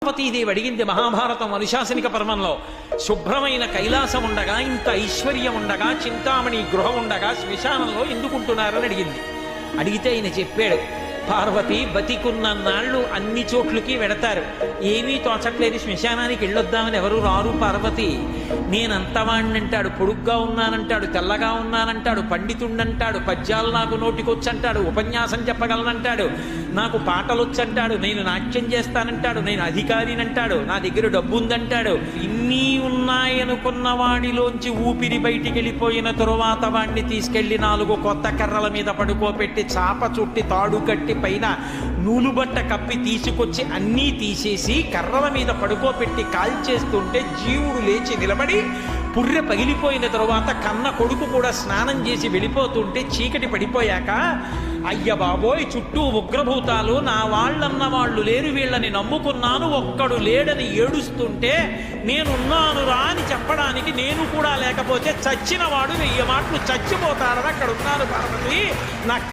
పార్వతీదేవి అడిగింది మహాభారతం అనుశాసనిక పర్వంలో, శుభ్రమైన కైలాసం ఉండగా, ఇంత ఐశ్వర్యం ఉండగా, చింతామణి గృహం ఉండగా శ్మశానంలో ఎందుకుంటున్నారని అడిగింది. అడిగితే ఆయన చెప్పాడు, పార్వతి బతికున్న నాళ్ళు అన్ని చోట్లకి వెడతారు, ఏమీ తోచట్లేదు, శ్మశానానికి వెళ్ళొద్దామని ఎవరు రారు పార్వతి. నేనంతవాణ్ణంటాడు, పొడుగ్గా ఉన్నానంటాడు, తెల్లగా ఉన్నానంటాడు, పండితుండంటాడు, పద్యాలు నాకు నోటికొచ్చంటాడు, ఉపన్యాసం చెప్పగలనంటాడు, నాకు పాటలొచ్చంటాడు, నేను నాట్యం చేస్తానంటాడు, నేను అధికారినంటాడు, నా దగ్గర డబ్బు ఉందంటాడు. ఇన్ని ఉన్నాయనుకున్న వాడిలోంచి ఊపిరి బయటికి వెళ్ళిపోయిన తరువాత వాడిని తీసుకెళ్లి 4 కొత్త కర్రల మీద పడుకోబెట్టి చాప చుట్టి తాడు కట్టి పైన నూలుబట్ట కప్పి తీసుకొచ్చి అన్నీ తీసేసి కర్రల మీద పడుకోబెట్టి కాల్చేస్తుంటే జీవుడు లేచి నిలబడి పుర్రె పగిలిపోయిన తరువాత కన్న కొడుకు కూడా స్నానం చేసి వెళ్ళిపోతుంటే చీకటి పడిపోయాక, అయ్య బాబోయ్ చుట్టూ ఉగ్రభూతాలు, నా వాళ్ళన్న వాళ్ళు లేరు, వీళ్ళని నమ్ముకున్నాను, ఒక్కడు లేడని ఏడుస్తుంటే నేనున్నాను రా అని చెప్పడానికి నేను కూడా లేకపోతే చచ్చిన వాడు 1000 మాటలు చచ్చిపోతాడని అక్కడ ఉన్నాను పార్వతి. నా